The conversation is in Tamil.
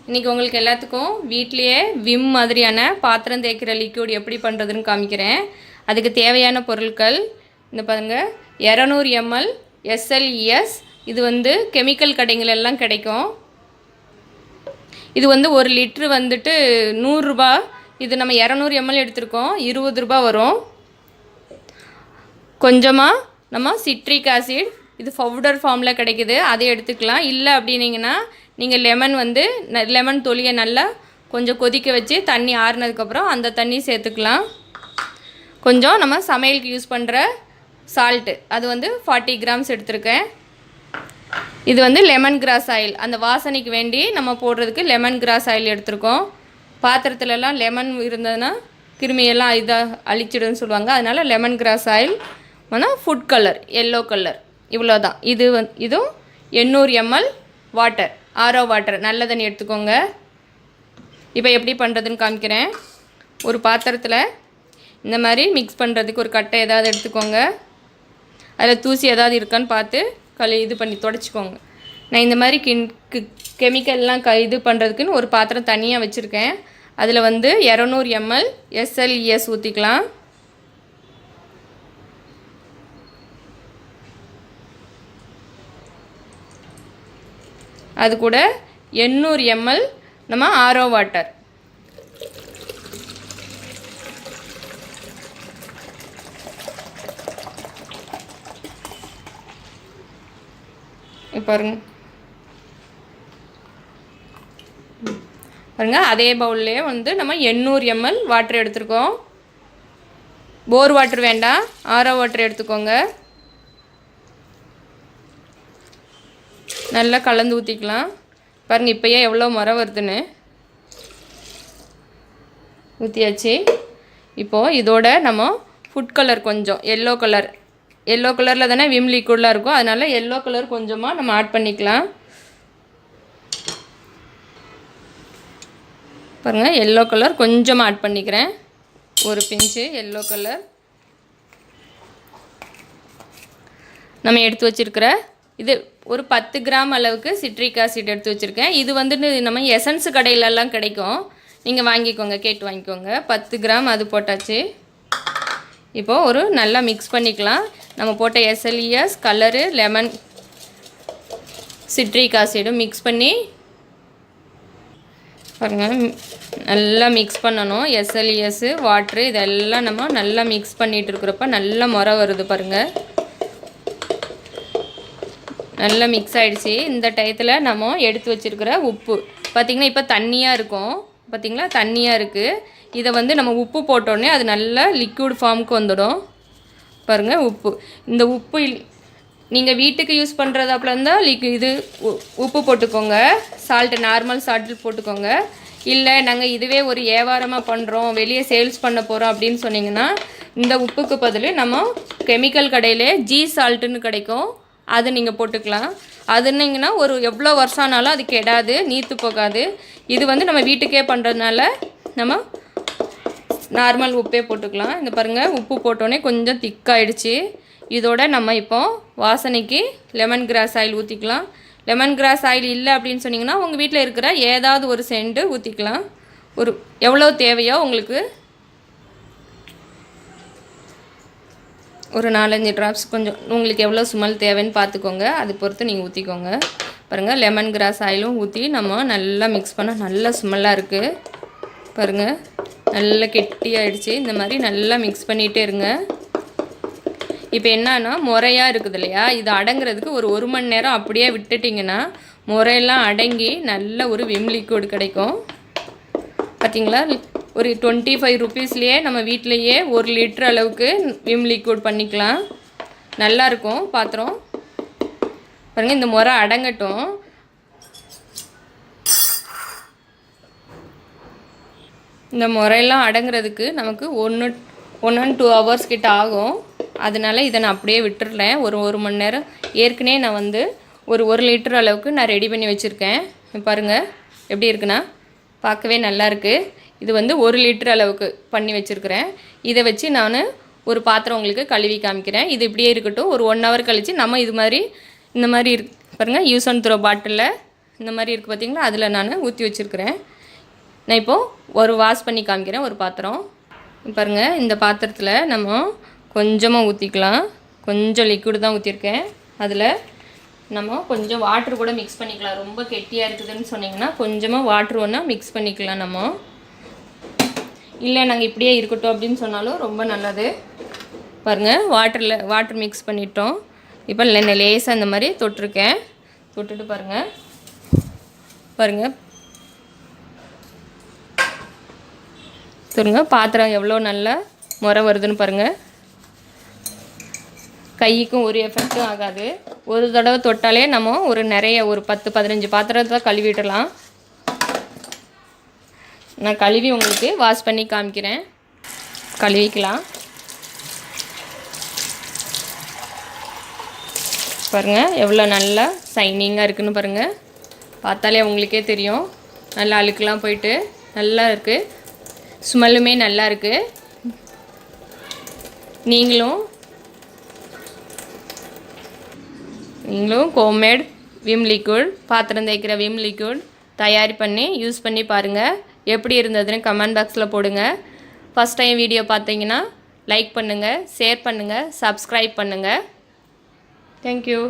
இன்றைக்கி உங்களுக்கு எல்லாத்துக்கும் வீட்லேயே விம் மாதிரியான பாத்திரம் தேய்க்கிற லிக்விட் எப்படி பண்ணுறதுன்னு காமிக்கிறேன். அதுக்கு தேவையான பொருட்கள் இந்த பாருங்கள், 200 ml SLES. இது கெமிக்கல் கடைங்களெல்லாம் கிடைக்கும். இது 1 லிட்ரு 100 ரூபா. இது நம்ம 200 ml எடுத்திருக்கோம், 20 ரூபா வரும். கொஞ்சமாக நம்ம சிட்ரிக் ஆசிட், இது பவுடர் ஃபார்மில் கிடைக்குது, அதை எடுத்துக்கலாம். இல்லை அப்படின்னீங்கன்னா நீங்கள் லெமன் தொலியை நல்லா கொஞ்சம் கொதிக்க வச்சு தண்ணி ஆறுனதுக்கப்புறம் அந்த தண்ணி சேர்த்துக்கலாம். கொஞ்சம் நம்ம சமையலுக்கு யூஸ் பண்ணுற சால்ட்டு, அது 40 கிராம்ஸ் எடுத்திருக்கேன். இது லெமன் கிராஸ் ஆயில், அந்த வாசனைக்கு வேண்டி நம்ம போடுறதுக்கு லெமன் கிராஸ் ஆயில் எடுத்திருக்கோம். பாத்திரத்துலலாம் லெமன் இருந்ததுன்னா கிருமியெல்லாம் இதாக அழிச்சிடுன்னு சொல்லுவாங்க. அதனால் lemon grass oil, food colour, yellow colour, இவ்வளோ தான். இதுவும் 800 ml வாட்டர், ஆரோ வாட்டர், நல்ல தண்ணி எடுத்துக்கோங்க. இப்போ எப்படி பண்ணுறதுன்னு காமிக்கிறேன். ஒரு பாத்திரத்தில் இந்த மாதிரி மிக்ஸ் பண்ணுறதுக்கு ஒரு கட்டை ஏதாவது எடுத்துக்கோங்க. அதில் தூசி ஏதாவது இருக்கான்னு பார்த்து இது பண்ணி தொடச்சிக்கோங்க. நான் இந்த மாதிரி கெமிக்கல்லாம் இது பண்ணுறதுக்குன்னு ஒரு பாத்திரம் தனியாக வச்சுருக்கேன். அதில் 200 ml SLES ஊற்றிக்கலாம். அது கூட 800 ml நம்ம ஆரோ வாட்டர். பாருங்க அதே பவுல்லே நம்ம 800 ml வாட்டர் எடுத்துருக்கோம். போர் வாட்டர் வேண்டாம், ஆரோ வாட்டர் எடுத்துக்கோங்க. நல்லா கலந்து ஊற்றிக்கலாம். பாருங்கள் இப்போயே எவ்வளோ மரம் வருதுன்னு. ஊற்றியாச்சு. இப்போது இதோட நம்ம ஃபுட் கலர் கொஞ்சம் எல்லோ கலரில் தானே விம் லிக்விட்லாம் இருக்கும், அதனால் எல்லோ கலர் கொஞ்சமாக நம்ம ஆட் பண்ணிக்கலாம். பாருங்கள் எல்லோ கலர் கொஞ்சமாக ஆட் பண்ணிக்கிறேன், ஒரு பிஞ்சு எல்லோ கலர். நம்ம எடுத்து வச்சுருக்கிற இது ஒரு 10 கிராம் அளவுக்கு சிட்ரிக் ஆசிட் எடுத்து வச்சுருக்கேன். இது நம்ம எசன்ஸ் கடையிலெல்லாம் கிடைக்கும், நீங்கள் வாங்கிக்கோங்க, கேட்டு வாங்கிக்கோங்க. 10 கிராம் அது போட்டாச்சு. இப்போது ஒரு நல்லா மிக்ஸ் பண்ணிக்கலாம். நம்ம போட்ட SLES, கலரு, லெமன், சிட்ரிக் ஆசிடும் மிக்ஸ் பண்ணி பாருங்கள் நல்லா மிக்ஸ் பண்ணணும். SLES, வாட்ரு, இதெல்லாம் நம்ம நல்லா மிக்ஸ் பண்ணிகிட்டு இருக்கிறப்ப நல்லா முறை வருது பாருங்கள். நல்லா மிக்ஸ் ஆகிடுச்சி. இந்த டயத்தில் நம்ம எடுத்து வச்சுருக்கிற உப்பு பார்த்திங்கன்னா இப்போ தண்ணியாக இருக்கும், பார்த்திங்களா தண்ணியாக இருக்குது. இதை நம்ம உப்பு போட்டோடனே அது நல்லா லிக்விட் ஃபார்முக்கு வந்துடும். பாருங்கள் உப்பு, இந்த உப்பு நீங்கள் வீட்டுக்கு யூஸ் பண்ணுறதாப்புல இருந்தால் உப்பு போட்டுக்கோங்க, சால்ட்டு நார்மல் சால்ட்டு போட்டுக்கோங்க. இல்லை நாங்கள் இதுவே ஒரு வியாபாரமாக பண்ணுறோம், வெளியே சேல்ஸ் பண்ண போகிறோம் அப்படின்னு சொன்னிங்கன்னா இந்த உப்புக்கு பதில் நம்ம கெமிக்கல் கடையிலே சால்ட்டுன்னு கிடைக்கும், அது நீங்கள் போட்டுக்கலாம். அதுன்னிங்கன்னா ஒரு எவ்வளோ வருஷம் ஆனாலும் அது கெடாது, நீத்து போகாது. இது நம்ம வீட்டுக்கே பண்ணுறதுனால நம்ம நார்மல் உப்பே போட்டுக்கலாம். இந்த பாருங்கள் உப்பு போட்டோன்னே கொஞ்சம் திக்காயிடுச்சு. இதோட நம்ம இப்போ வாசனைக்கு லெமன் கிராஸ் ஆயில் ஊற்றிக்கலாம். லெமன் கிராஸ் ஆயில் இல்லை அப்படின்னு சொன்னிங்கன்னா உங்கள் வீட்டில் இருக்கிற ஏதாவது ஒரு சென்ட்டு ஊற்றிக்கலாம். ஒரு எவ்வளோ தேவையோ உங்களுக்கு ஒரு 4-5 ட்ராப்ஸ், கொஞ்சம் உங்களுக்கு எவ்வளோ ஸ்மெல் தேவைன்னு பார்த்துக்கோங்க, அது பொறுத்து நீங்கள் ஊற்றிக்கோங்க. பாருங்கள் லெமன் கிராஸ் ஆயிலும் ஊற்றி நம்ம நல்லா மிக்ஸ் பண்ண நல்லா ஸ்மெல்லாக இருக்குது. பாருங்கள் நல்லா கெட்டியாகிடுச்சு. இந்த மாதிரி நல்லா மிக்ஸ் பண்ணிகிட்டே இருங்க. இப்போ என்னன்னா முறையாக இருக்குது இல்லையா, இது அடங்குறதுக்கு ஒரு மணி நேரம் அப்படியே விட்டுட்டிங்கன்னா முறையெல்லாம் அடங்கி நல்ல ஒரு விம் லிக்விட் கிடைக்கும். பார்த்திங்களா, ஒரு 25 ருபீஸ்லேயே நம்ம வீட்டிலையே 1 லிட்டர் அளவுக்கு விம் லிக்விட் பண்ணிக்கலாம். நல்லாயிருக்கும் பாத்திரம். பாருங்கள் இந்த முறை அடங்கட்டும். இந்த முறையெல்லாம் அடங்குறதுக்கு நமக்கு 1 and 2 hours கிட்ட ஆகும். அதனால் இதை நான் அப்படியே விட்டுறேன். ஒரு மணி நேரம் ஏற்கனவே நான் ஒரு 1 லிட்டர் அளவுக்கு நான் ரெடி பண்ணி வச்சுருக்கேன். பாருங்கள் எப்படி இருக்குன்னா பார்க்கவே நல்லாயிருக்கு. இது 1 லிட்டர் அளவுக்கு பண்ணி வச்சுருக்கிறேன். இதை வச்சு நான் ஒரு பாத்திரம் உங்களுக்கு கழுவி காமிக்கிறேன். இது இப்படியே இருக்கட்டும். ஒரு 1 hour கழித்து நம்ம இந்த மாதிரி பாருங்கள் யூஸ் அண்ட் த்ரோ பாட்டிலில் இந்த மாதிரி இருக்குது பார்த்தீங்களா, அதில் நான் ஊற்றி வச்சுருக்கிறேன். நான் இப்போது ஒரு வாஷ் பண்ணி காமிக்கிறேன். ஒரு பாத்திரம் பாருங்கள், இந்த பாத்திரத்தில் நம்ம கொஞ்சமாக ஊற்றிக்கலாம். கொஞ்சம் லிக்விட் தான் ஊற்றிருக்கேன். அதில் நம்ம கொஞ்சம் வாட்ரு கூட மிக்ஸ் பண்ணிக்கலாம். ரொம்ப கெட்டியாக இருக்குதுன்னு சொன்னிங்கன்னா கொஞ்சமாக வாட்ரு ஒன்றா மிக்ஸ் பண்ணிக்கலாம். நம்ம இல்லை நாங்கள் இப்படியே இருக்கட்டும் அப்படின்னு சொன்னாலும் ரொம்ப நல்லது. பாருங்கள், வாட்டர் மிக்ஸ் பண்ணிட்டோம். இப்போ லேசாக இந்த மாதிரி தொட்டிருக்கேன். தொட்டுட்டு பாருங்கள் பாத்திரம் எவ்வளோ நல்லா முறை வருதுன்னு பாருங்கள். கைக்கும் ஒரு எஃபெக்டும் ஆகாது. ஒரு தடவை தொட்டாலே நம்ம ஒரு 10-15 பாத்திரத்தை கழுவிடலாம். நான் கழுவி உங்களுக்கு வாஷ் பண்ணி காமிக்கிறேன். கழுவிக்கலாம். பாருங்கள் எவ்வளோ நல்லா ஷைனிங்காக இருக்குதுன்னு பாருங்கள். பார்த்தாலே உங்களுக்கே தெரியும். நல்லா அழுக்கெலாம் போயிட்டு நல்லா இருக்குது. ஸ்மெல்லுமே நல்லா இருக்குது. நீங்களும் ஹோம்மேட் விம் லிக்விட், பாத்திரம் தேய்க்கிற விம் லிக்விட் தயார் பண்ணி யூஸ் பண்ணி பாருங்கள். எப்படி இருந்ததுன்னு கமெண்ட் பாக்ஸில் போடுங்க. ஃபஸ்ட் டைம் வீடியோ பார்த்தீங்கன்னா லைக் பண்ணுங்கள், ஷேர் பண்ணுங்கள், சப்ஸ்கிரைப் பண்ணுங்கள். தேங்க்யூ.